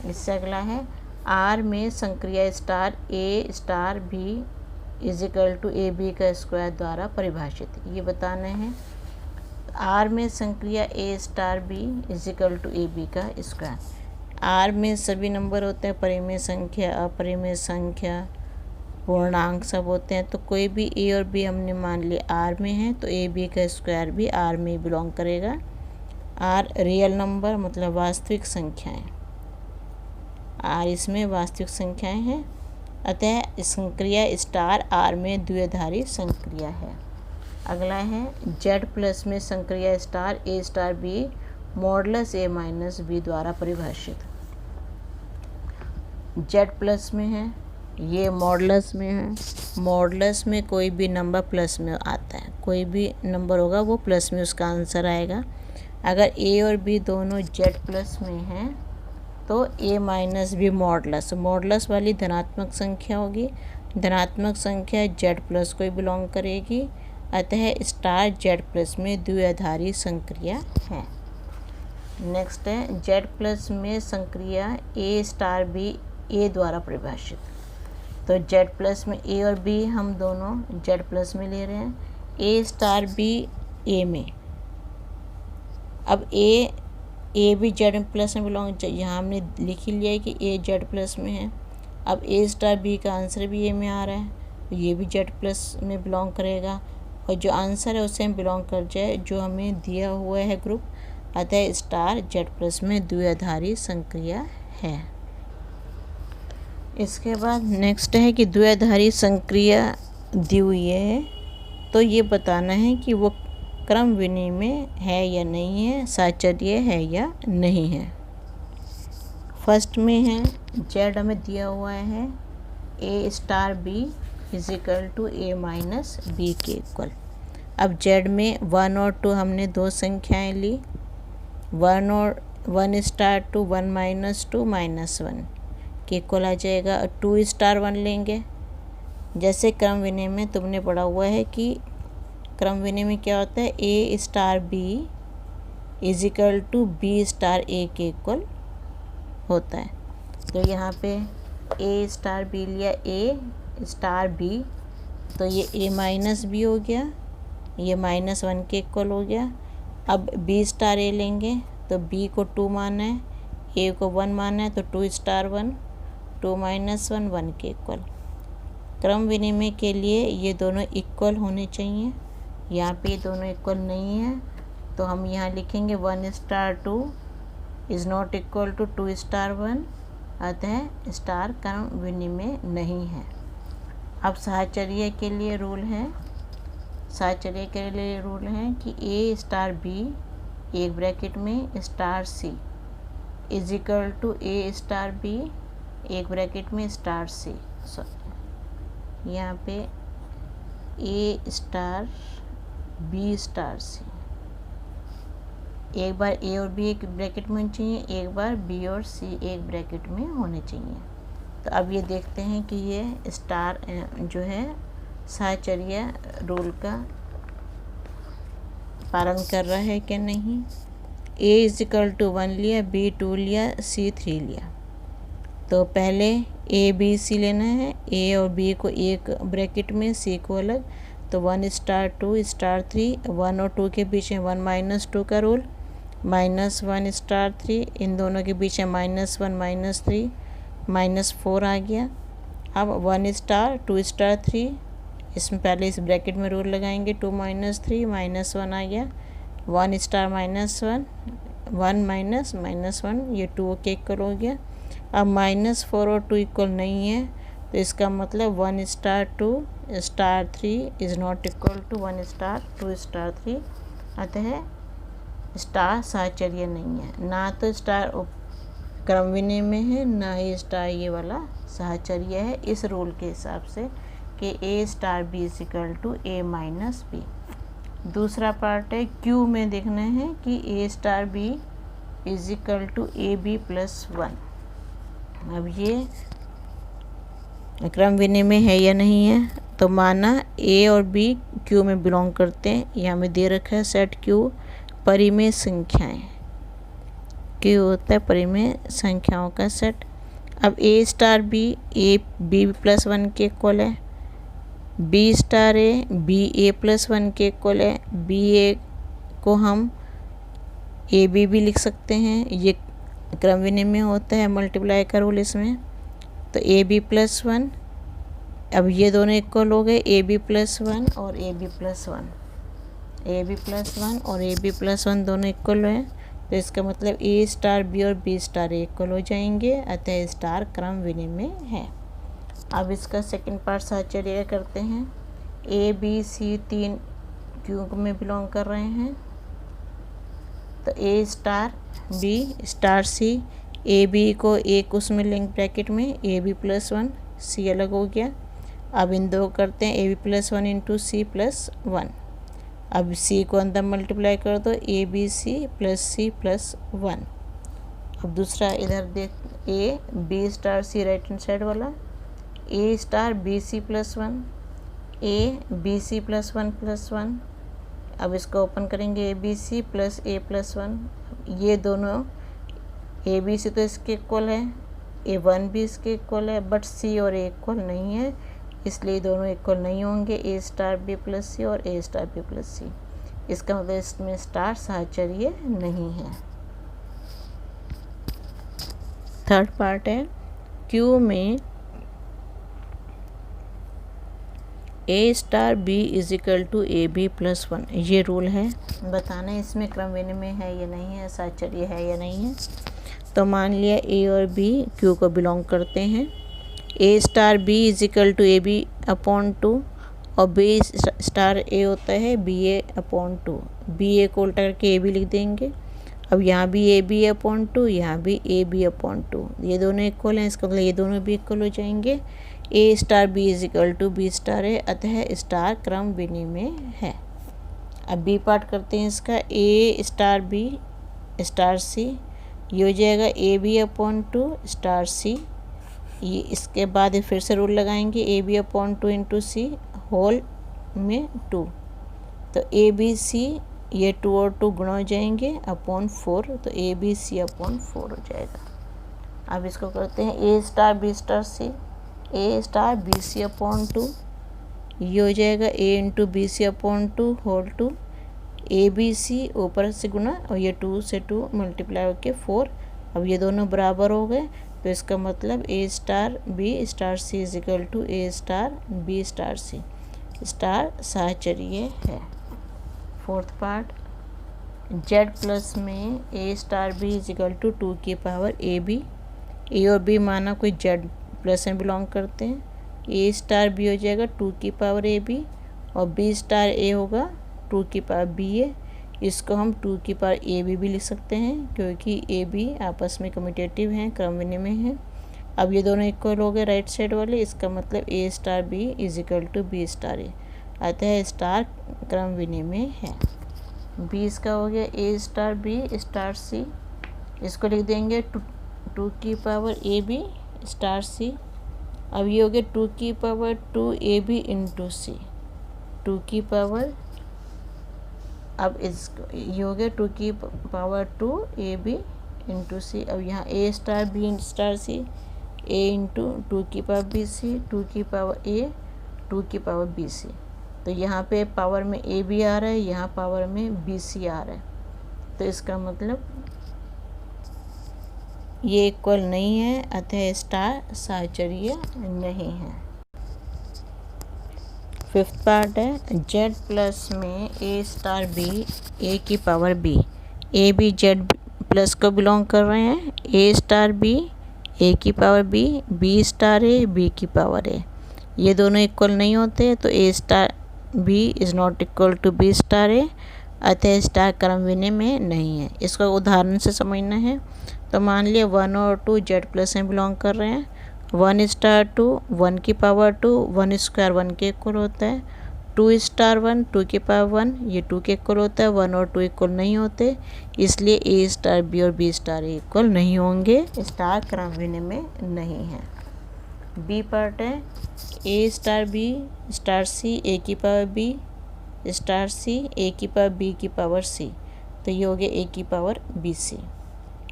इससे अगला है, आर में संक्रिया star A star B equal to A B का स्क्वायर द्वारा परिभाषित, ये बताना है। आर में संक्रिया A star B equal to A B का स्क्वायर। आर में सभी नंबर होते हैं, परिमेय संख्या अपरिमेय संख्या पूर्णांक सब होते हैं। तो कोई भी ए और बी हमने मान लिया आर में है तो ए बी का स्क्वायर भी आर में बिलोंग करेगा। आर रियल नंबर मतलब वास्तविक संख्याएं, आर इसमें वास्तविक संख्याएं हैं। अतः संक्रिया स्टार आर में द्विआधारी संक्रिया है। अगला है, जेड प्लस में संक्रिया star A star B modulus A minus b द्वारा परिभाषित। जेड प्लस में है, ये मॉडुलस में है। मॉडुलस में कोई भी नंबर प्लस में आता है, कोई भी नंबर होगा वो प्लस में उसका आंसर आएगा। अगर ए और बी दोनों जेड प्लस में हैं तो ए माइनस बी मॉडुलस वाली धनात्मक संख्या होगी। धनात्मक संख्या जेड प्लस को ही बिलोंग करेगी। अतः स्टार जेड प्लस में द्विआधारी संक्रिया है। नेक्स्ट है, जेड प्लस में संक्रिया ए स्टार बी ए द्वारा परिभाषित। तो जेड प्लस में ए और बी हम दोनों जेड प्लस में ले रहे हैं, ए स्टार बी ए में। अब ए भी जेड प्लस में बिलोंग, यहाँ हमने लिख ही लिया है कि ए जेड प्लस में है। अब ए स्टार बी का आंसर भी ए में आ रहा है तो ये भी जेड प्लस में बिलोंग करेगा, और जो आंसर है उससे हम बिलोंग कर जाए जो हमें दिया हुआ है ग्रुप। अतः स्टार जेड प्लस में द्विआधारी संक्रिया है। इसके बाद नेक्स्ट है कि द्विआधारी संक्रिया दी हुई है तो ये बताना है कि वो क्रम विनिमय है या नहीं है, साचर्य है या नहीं है। फर्स्ट में है, जेड हमें दिया हुआ है A star B is equal to A minus B के इक्वल। अब जेड में 1 और 2 हमने दो संख्याएं ली, 1 और 1 स्टार 2 1 माइनस 2 माइनस 1 के इक्वल आ जाएगा। 2 स्टार 1 लेंगे। जैसे क्रम विनिमय में तुमने पढ़ा हुआ है कि क्रम विनिमय में क्या होता है, A star B is equal to B star A के इक्वल होता है। तो यहाँ पे ए स्टार बी लिया, ए स्टार बी, तो ये ए माइनस बी हो गया, ये -1 के इक्वल हो गया। अब बी स्टार ए लेंगे तो बी को 2 माना है, ए को 1 माना है, तो 2 स्टार 1 2 माइनस 1 1 के इक्वल। क्रम विनिमय के लिए ये दोनों इक्वल होने चाहिए। यहाँ पे ये दोनों इक्वल नहीं है तो हम यहाँ लिखेंगे 1 star 2 is not equal to 2 star 1, अतः स्टार क्रम विनिमय नहीं है। अब साहचर्य के लिए रूल है, साहचर्य के लिए रूल है कि ए स्टार बी एक ब्रैकेट में star C is equal to A star B एक ब्रैकेट में स्टार सी। यहाँ पे A star B star C, एक बार ए और बी एक ब्रैकेट में होनी चाहिए, एक बार बी और सी एक ब्रैकेट में होने चाहिए। तो अब ये देखते हैं कि ये स्टार जो है साहचर्य रूल का पालन कर रहा है कि नहीं। ए इज इक्वल टू 1 लिया, बी 2 लिया, सी 3 लिया। तो पहले ए बी सी लेना है, ए और बी को एक ब्रैकेट में, सी को अलग। तो 1 स्टार 2 स्टार 3, 1 और 2 के बीच में 1 माइनस 2 का रूल, -1 स्टार 3, इन दोनों के बीच में -1 -3 -4 आ गया। अब 1 स्टार 2 स्टार 3, इसमें पहले इस ब्रैकेट में रूल लगाएंगे, 2 -3 -1 आ गया। 1 स्टार -1 1 माइनस -1, ये 2 के इक्वल हो गया। अब -4 और 2 इक्वल नहीं है तो इसका मतलब 1 star 2 star 3 is not equal to 1 star 2 star 3, अतः स्टार साहचर्य नहीं है। ना तो स्टार क्रम विनिमय में है, ना ही स्टार ये वाला साहचर्य है इस रूल के हिसाब से कि A star B is equal to A minus B. दूसरा पार्ट है क्यू में देखना है कि A star B is equal to A B plus 1। अब ये क्रम विनिमय है या नहीं है, तो माना ए और बी क्यू में बिलोंग करते हैं। यहाँ में दे रखा है सेट क्यू परिमेय संख्याएं, क्यू होता है परिमेय संख्याओं का सेट। अब A star B A B plus 1 के इक्वल है, B star A B A plus 1 के इक्वल है। बी ए को हम ए बी भी लिख सकते हैं, ये क्रम विनिमय होता है मल्टीप्लाई का रूल इसमें। तो ए बी प्लस 1, अब ये दोनों इक्वल हो गए, ए बी प्लस 1 और A B plus 1, A B plus 1 और ए बी प्लस 1 दोनों इक्वल हैं। तो इसका मतलब ए स्टार बी और बी स्टार ए इक्वल हो जाएंगे, अतः स्टार क्रम विनिमय है। अब इसका सेकंड पार्ट साहचर्य करते हैं। ए बी सी 3 क्यू में बिलोंग कर रहे हैं, तो A star B star C, A B को एक उसमें लिंक ब्रैकेट में, ए बी प्लस 1 सी अलग हो गया। अब इन दो करते हैं, A B plus 1 into C plus 1। अब सी को अंदर मल्टीप्लाई कर दो, A B C plus C plus 1। अब दूसरा इधर देख, A B star C right hand side वाला, A star B C plus 1, A B C plus 1 plus 1। अब इसको ओपन करेंगे, A B C plus A plus 1। ये दोनों ए बी सी तो इसके इक्वल है, ए 1 भी इसके इक्वल है, बट सी और ए इक्वल नहीं है, इसलिए दोनों इक्वल नहीं होंगे, ए स्टार बी प्लस सी और ए स्टार बी प्लस सी। इसका मतलब इसमें स्टार साहचर्य नहीं है। थर्ड पार्ट है क्यू में ए star B is equal to A B plus 1, ये रूल है। बताना है इसमें क्रम विनिमय है या नहीं है, साहचर्य है या नहीं है। तो मान लिया ए और बी क्यू को बिलोंग करते हैं। A star B is equal to A B upon 2 और बी स्टार ए होता है B A upon 2। B A को उल्टा करके ए बी लिख देंगे। अब यहाँ भी ए बी अपॉन 2, यहाँ भी ए बी अपॉन 2, ये दोनों इक्वल हैं, इसका मतलब ये दोनों भी इक्वल हो जाएंगे। A star B is equal to B star A, अतः स्टार क्रम विनिमय है। अब बी पार्ट करते हैं इसका। A star B star C, ये हो जाएगा A B upon two star C. ये इसके बाद फिर से रूल लगाएंगे, A B upon two into C whole में 2, तो ए बी सी ये 2 और 2 गुणा हो जाएंगे अपॉन 4, तो ए बी सी अपॉन 4 हो जाएगा। अब इसको करते हैं A star B star C, A star B C upon 2, ये हो जाएगा A into B C upon 2 whole 2, A B C ऊपर से गुना और ये 2 से 2 मल्टीप्लाई होके 4। अब ये दोनों बराबर हो गए, तो इसका मतलब A star B star C is equal to A star B star C, star साहचर्य है। फोर्थ पार्ट, जेड प्लस में ए star B is equal to 2 की पावर ए बी, ए और बी माना कोई जेड प्लस में बिलोंग करते हैं। ए स्टार बी हो जाएगा 2 की पावर ए बी और बी स्टार ए होगा 2 की पावर बी ए। इसको हम 2 की पावर ए बी भी लिख सकते हैं क्योंकि ए बी आपस में कम्यूटेटिव हैं, क्रम विनिमय हैं। अब ये दोनों इक्वल हो गए राइट साइड वाले, इसका मतलब A star B is equal to B star A, अतः स्टार क्रम विनिमय है। बी इसका हो गया A star B star C, इसको लिख देंगे 2 की power A B star C. अब ये हो गया 2 की power 2 A B into C, 2 की पावर, अब इसको ये हो गया 2 की पावर 2 ए बी इंटू सी। अब यहाँ ए स्टार बी स्टार सी, ए इंटू 2 की पावर बी सी, 2 की पावर ए 2 की पावर बी सी। तो यहाँ पे पावर में ए बी आ रहा है, यहाँ पावर में बी सी आ रहा है, तो इसका मतलब ये इक्वल नहीं है, अतः स्टार साहचर्य नहीं है। फिफ्थ पार्ट है, जेड प्लस में ए स्टार बी ए की power B, A B Z plus को बिलोंग कर रहे हैं। ए स्टार बी ए की power B, B star A B की पावर ए, ये दोनों इक्वल नहीं होते, तो A star B is not equal to B star A, अतः स्टार क्रम विनिमय नहीं है। इसको उदाहरण से समझना है, तो मान लिया 1 और 2 जेड प्लस में बिलोंग कर रहे हैं। 1 स्टार 2 1 की पावर 2, 1 स्क्वायर 1 के इक्वल होता है। 2 स्टार 1 2 की पावर 1, ये 2 के इक्वल होता है। 1 और 2 इक्वल नहीं होते, इसलिए ए स्टार बी और बी स्टार ए इक्वल नहीं होंगे, स्टार क्रम विनिमय नहीं है। बी पार्ट है, A star B star C A की power B star C A की पावर बी की पावर सी, तो ये हो गया ए की पावर बी सी।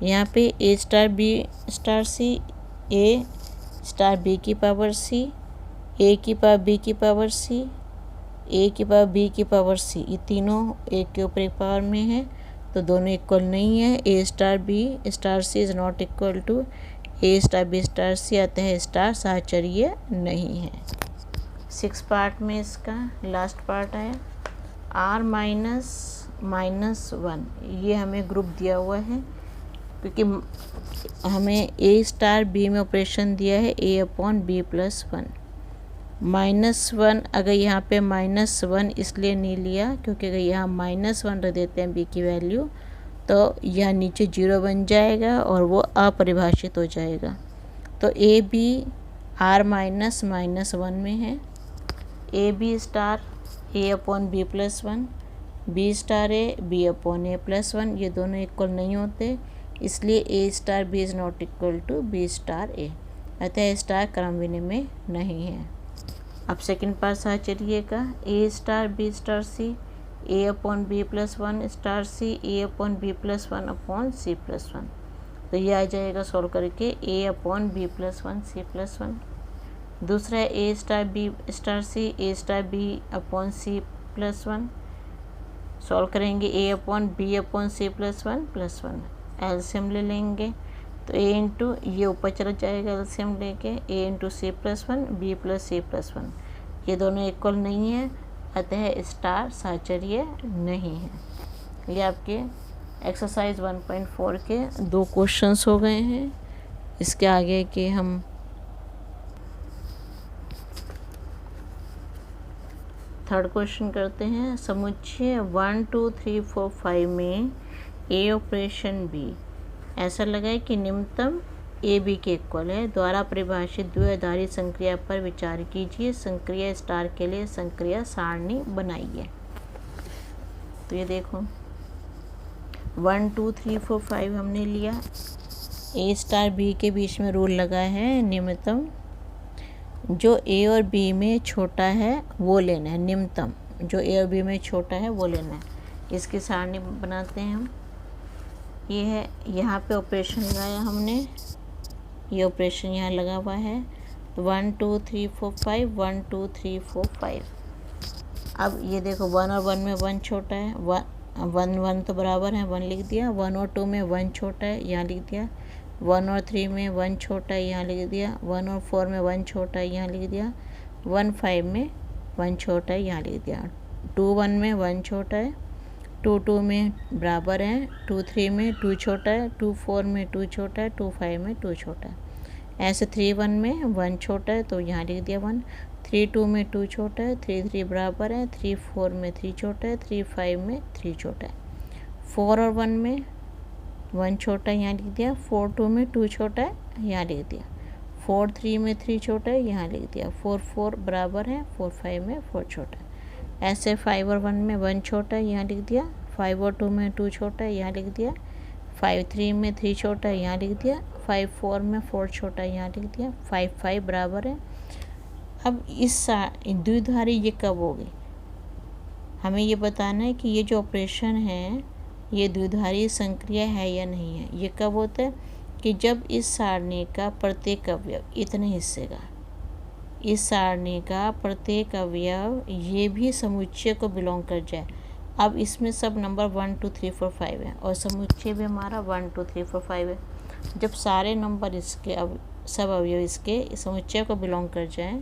यहाँ पे A star B star C A star B की पावर सी, ए की पावर बी की पावर सी, ए की पावर बी की पावर सी, ये तीनों एक के ऊपर एक पावर में है, तो दोनों इक्वल नहीं है। A star B star C is not equal to A star B star C, अतः स्टार साहचर्य नहीं है। 6 पार्ट में इसका लास्ट पार्ट है, आर माइनस 1, ये हमें ग्रुप दिया हुआ है क्योंकि हमें ए स्टार बी में ऑपरेशन दिया है ए अपॉन बी प्लस 1। -1 अगर यहाँ पे -1 इसलिए नहीं लिया क्योंकि अगर यहाँ -1 रख देते हैं बी की वैल्यू, तो यह नीचे 0 बन जाएगा और वो अपरिभाषित हो जाएगा। तो ए बी आर -1 में है। A B star A upon B plus 1, B star A B upon A plus 1, ये दोनों इक्वल नहीं होते, इसलिए A star B is not equal to B star A, अतः स्टार क्रम विनिमय नहीं है। अब सेकंड पार्ट साहचर्य का, A star B star C A upon B plus 1 star C A upon B plus 1 upon C plus 1, तो ये आ जाएगा सॉल्व करके A upon B plus 1 C plus 1। दूसरा है A star B star C A star B upon C plus 1, solve करेंगे A upon B upon C plus 1 LCM ले लेंगे, तो ए इंटू ये ऊपर चला जाएगा एलसीएम लेके, A into C plus 1 B plus C plus 1, ये दोनों इक्वल नहीं है, अतः स्टार साहचर्य नहीं है। ये आपके एक्सरसाइज 1.4 के 2 क्वेश्चंस हो गए हैं। इसके आगे के हम थर्ड क्वेश्चन करते हैं। समुच्चय 1 2 3 4 5 में ए ऑपरेशन बी ऐसा लगाए कि निम्नतम ए बी के इक्वल है। द्वारा परिभाषित द्विआधारी संक्रिया पर विचार कीजिए। संक्रिया स्टार के लिए संक्रिया सारणी बनाइए। तो ये देखो 1 2 3 4 5 हमने लिया। ए स्टार बी के बीच में रूल लगा है निम्नतम, जो ए और बी में छोटा है वो लेना है। निम्नतम जो ए और बी में छोटा है वो लेना है। इसकी सारणी बनाते हैं हम। ये है, यहाँ पे ऑपरेशन लगाया हमने, ये ऑपरेशन यहाँ लगा हुआ है। 1 2 3 4 5 1 2 3 4 5। अब ये देखो 1 और 1 में 1 छोटा है, 1 1 तो बराबर है, 1 लिख दिया। 1 और 2 में 1 छोटा है, यहाँ लिख दिया। 1 और 3 में 1 छोटा है, यहाँ लिख दिया। 1 और 4 में 1 छोटा है, यहाँ लिख दिया। 1 5 में 1 छोटा है, यहाँ लिख दिया। 2 1 में 1 छोटा है, 2 2 में बराबर है, 2 3 में 2 छोटा है, 2 4 में 2 छोटा है, 2 5 में 2 छोटा है। ऐसे 3 1 में 1 छोटा है तो यहाँ लिख दिया 1। 3 2 में 2 छोटा है, 3 3 बराबर है, 3 4 में 3 छोटा है, 3 5 में 3 छोटा है। 4 और 1 में 1 छोटा है, यहाँ लिख दिया। 4 2 में 2 छोटा है, यहाँ लिख दिया। 4 3 में 3 छोटा है, यहाँ लिख दिया। 4 4 बराबर है, 4 5 में 4 छोटा है। ऐसे 5 और 1 में 1 छोटा है, यहाँ लिख दिया। 5 और 2 में 2 छोटा है, यहाँ लिख दिया। 5 3 में 3 छोटा है, यहाँ लिख दिया। 5 4 में 4 छोटा है, यहाँ लिख दिया। 5 5 बराबर है। अब इस द्विधारी ये कब होगी, हमें ये बताना है कि ये जो ऑपरेशन है ये द्विधारी संक्रिया है या नहीं है। ये कब होता है कि जब इस सारणी का प्रत्येक अवयव इतने हिस्से का, इस सारणी का प्रत्येक अवयव ये भी समुच्चय को बिलोंग कर जाए। अब इसमें सब नंबर 1 2 3 4 5 है और समुच्चय भी हमारा 1 2 3 4 5 है। जब सारे नंबर इसके सब अवयव इसके समुच्चय को बिलोंग कर जाएं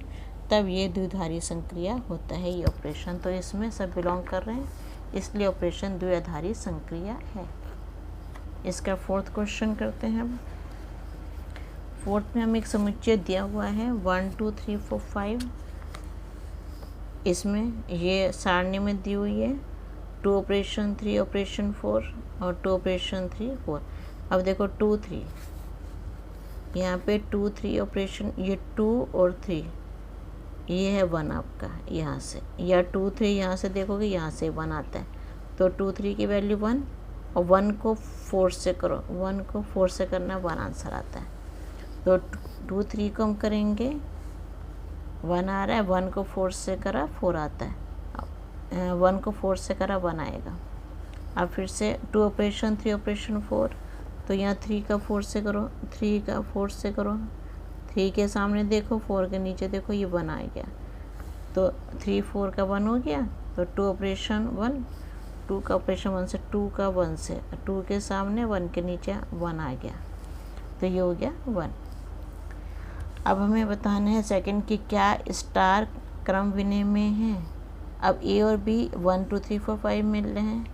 तब ये द्विधारी संक्रिया होता है ये ऑपरेशन। तो इसमें सब बिलोंग कर रहे हैं, इसलिए ऑपरेशन द्विआधारी संक्रिया है। इसका 4th क्वेश्चन करते हैं हम। 4th में हमें एक समुच्चय दिया हुआ है 1 2 3 4 5। इसमें ये सारणी में दी हुई है 2 ऑपरेशन 3 ऑपरेशन 4 और 2 ऑपरेशन 3 4। अब देखो 2 3, यहाँ पे 2 3 ऑपरेशन, ये 2 और 3, ये है 1 आपका यहाँ से, या 2 3 यहाँ से देखोगे यहाँ से 1 आता है। तो 2 3 की वैल्यू 1 और 1 को 4 से करो, 1 को 4 से करना 1 आंसर आता है। तो 2 3 को हम करेंगे 1 आ रहा है, 1 को 4 से करा 4 आता है, 1 को 4 से करा 1 आएगा। अब फिर से 2 ऑपरेशन 3 ऑपरेशन 4, तो यहाँ 3 का 4 से करो, 3 का 4 से करो, 3 के सामने देखो 4 के नीचे देखो ये 1 आ गया। तो 3 4 का 1 हो गया। तो 2 ऑपरेशन 1, 2 का ऑपरेशन 1 से, 2 का 1 से, 2 के सामने 1 के नीचे 1 आ गया। तो ये हो गया 1। अब हमें बताना है सेकंड कि क्या स्टार क्रम विनिमय है। अब ए और बी 1 2 3 4 5 मिल रहे हैं।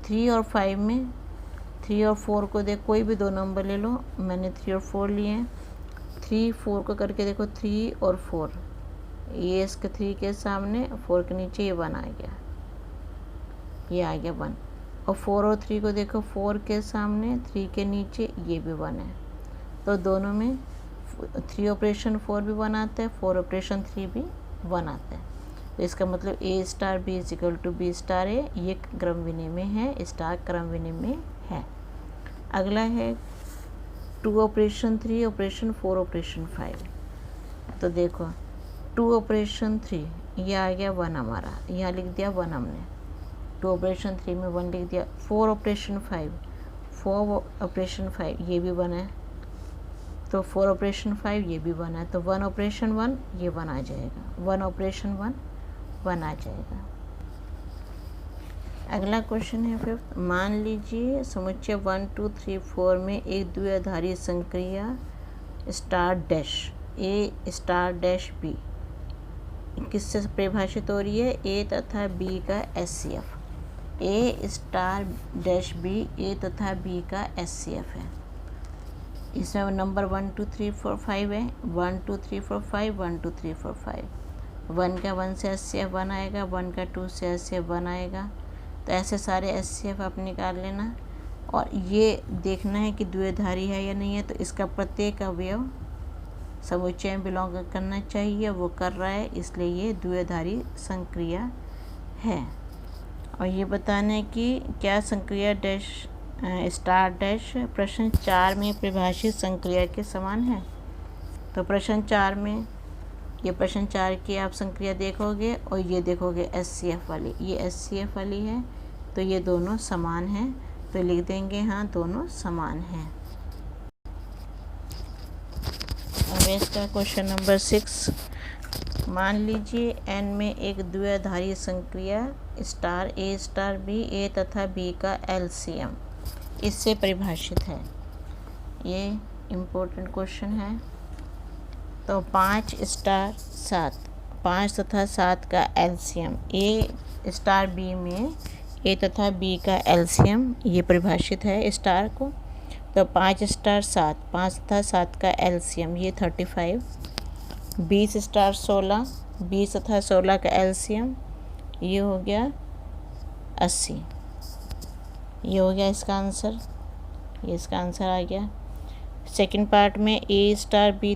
3 और 5 में 3 और 4 को देख, कोई भी 2 नंबर ले लो, मैंने 3 और 4 लिए हैं। 3 4 को करके देखो, 3 और 4, ये इसके 3 के सामने 4 के नीचे ये 1 आ गया, ये आ गया 1। और 4 और 3 को देखो, 4 के सामने 3 के नीचे ये भी 1 है। तो दोनों में 3 ऑपरेशन 4 भी 1 आता है, 4 ऑपरेशन 3 भी 1 आता है। तो इसका मतलब A star B is equal to B star A, ये क्रम विनिमय है, स्टार क्रम विनिमय है। अगला है 2 ऑपरेशन 3 ऑपरेशन 4 ऑपरेशन 5। तो देखो 2 ऑपरेशन 3 ये आ गया 1 हमारा, यहाँ लिख दिया 1 हमने। 2 ऑपरेशन 3 में 1 लिख दिया। 4 ऑपरेशन 5, 4 ऑपरेशन 5 ये भी 1 है। तो 4 ऑपरेशन 5 ये भी 1 है। तो 1 ऑपरेशन 1 ये 1 आ जाएगा, 1 ऑपरेशन 1 आ जाएगा। अगला क्वेश्चन है 5th। मान लीजिए समुच्चय 1 2 3 4 में एक द्विआधारी संक्रिया स्टार डैश ए स्टार डैश बी किससे परिभाषित हो रही है, ए तथा बी का एचसीएफ। ए स्टार डैश बी ए तथा बी का एचसीएफ है। इसमें नंबर 1 2 3 4 5 है, 1 2 3 4 5 1 2 3 4 5। 1 का 1 से एचसीएफ 1 आएगा, 1 का 2 से एचसीएफ 1 आएगा। तो ऐसे सारे एचसीएफ आप निकाल लेना और ये देखना है कि द्विधारी है या नहीं है। तो इसका प्रत्येक अवयव समुच्चय में बिलोंग करना चाहिए, वो कर रहा है, इसलिए ये द्विधारी संक्रिया है। और ये बताना है कि क्या संक्रिया डैश स्टार डैश प्रश्न 4 में परिभाषित संक्रिया के समान है। तो प्रश्न 4 में, ये प्रश्न 4 की आप संक्रिया देखोगे और ये देखोगे SCF वाली, ये SCF वाली है, तो ये दोनों समान हैं, तो लिख देंगे हाँ दोनों समान हैं। अब इसका क्वेश्चन नंबर 6, मान लीजिए n में एक द्विआधारी संक्रिया star A star B, A तथा B का LCM इससे परिभाषित है। ये इम्पोर्टेंट क्वेश्चन है। तो 5 स्टार 7, 5 तथा 7 का LCM, A स्टार B में A तथा B का LCM ये परिभाषित है स्टार को। तो 5 स्टार 7, 5 तथा 7 का LCM ये 35, 20 स्टार 16, 20 तथा 16 का LCM ये हो गया 80। ये हो गया इसका आंसर, ये इसका आंसर आ गया। सेकंड पार्ट में A स्टार B,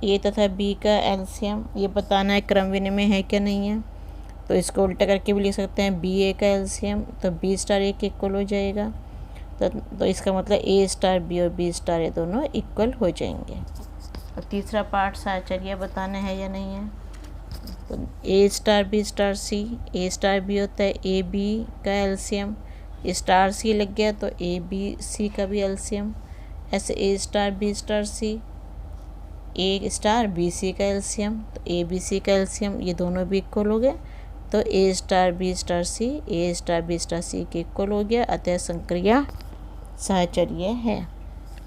A तथा B का LCM ये बताना है क्रम विनिमय है क्या नहीं है। तो इसको उल्टा करके भी लिख सकते हैं BA का LCM, तो B स्टार A के इक्वल हो जाएगा। तो इसका मतलब A स्टार B और B स्टार A दोनों इक्वल हो जाएंगे। और तीसरा पार्ट साहचर्य बताना है या नहीं है। तो A star B star C, A star B होता है AB का LCM, स्टार C लग गया तो ABC का भी LCM। ऐसे A star B star C, A star BC का LCM, तो ABC का LCM ये दोनों भी इक्वल हो गए। तो A star B star C, A star B star C के इक्वल हो गया, अतः संक्रिया साहचर्य है।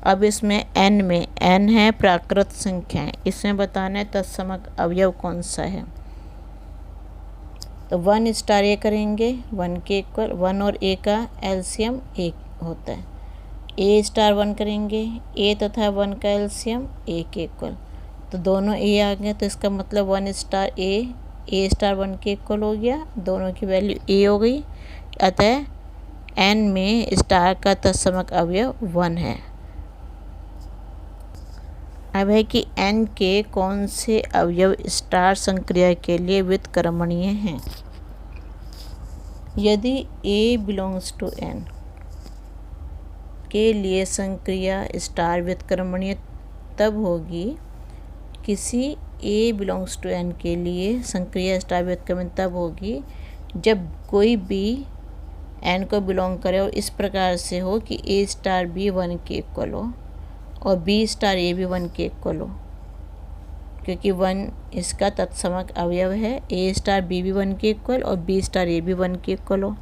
अब इसमें n में, n है प्राकृत संख्याएं, इसमें बताना है तत्समक अवयव कौन सा है। तो 1 स्टार A करेंगे, 1 के इक्वल, 1 और A का LCM 1 होता है। A स्टार 1 करेंगे, A तथा 1 का LCM A के इक्वल, तो दोनों A आ गए, तो इसका मतलब 1 स्टार A स्टार 1 के इक्वल हो गया, दोनों की वैल्यू A हो गई, अतः n में स्टार का तत्समक अवयव 1 है। अब है कि n के कौन से अवयव स्टार संक्रिया के लिए व्युत्क्रमणीय हैं। यदि A बिलोंग्स टू n के लिए संक्रिया स्टार व्युत्क्रमणीय तब होगी, किसी A बिलोंग्स टू n के लिए संक्रिया स्टार व्युत्क्रमणीय तब होगी जब कोई B n को बिलोंग करे और इस प्रकार से हो कि A स्टार B 1 के इक्वल हो और B स्टार A भी 1 के इक्वल हो, क्योंकि 1 इसका तत्समक अवयव है। A स्टार B भी 1 के इक्वल और B स्टार A भी 1 के इक्वल हो,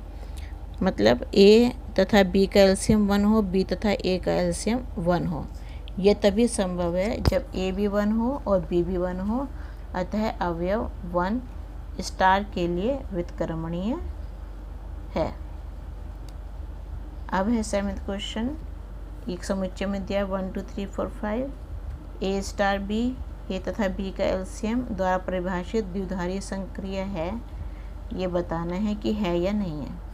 मतलब A तथा B का LCM 1 हो, B तथा A का LCM 1 हो। यह तभी संभव है जब A भी 1 हो और B भी 1 हो, अतः अवयव 1 स्टार के लिए व्युत्क्रमणीय है। अब है 7th क्वेश्चन, एक समुच्चय में दिया 1 2 3 4 5, A स्टार B, A तथा B का LCM द्वारा परिभाषित द्विधारी संक्रिया है, ये बताना है कि है या नहीं है।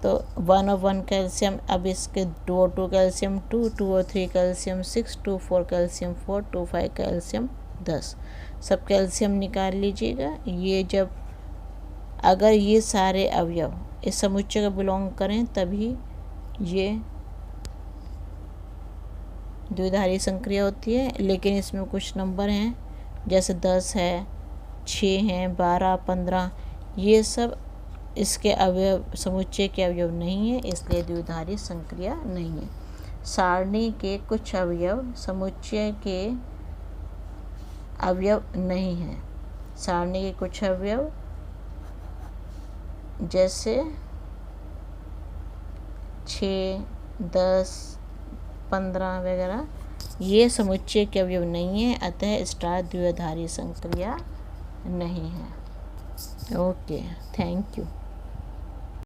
तो 1 और 1 का LCM, अब इसके 2 और 2 का LCM 2, 2 और 3 का LCM 6, 2 4 का LCM 4, 2 5 का LCM 10, सबका LCM निकाल लीजिएगा। ये जब अगर ये सारे अवयव इस समुच्चय का बिलोंग करें तभी ये द्विधारी संक्रिया होती है, लेकिन इसमें कुछ नंबर हैं जैसे 10 है, 6 हैं, 12, 15, ये सब इसके अवयव समुच्चय के अवयव नहीं है, इसलिए द्विधारी संक्रिया नहीं है। सारणी के कुछ अवयव समुच्चय के अवयव नहीं हैं। सारणी के कुछ अवयव जैसे 6, 10, 15 वगैरह ये समुच्चय के अवयव नहीं है, अतः स्टार द्विधारी संक्रिया नहीं है। Okay, thank you.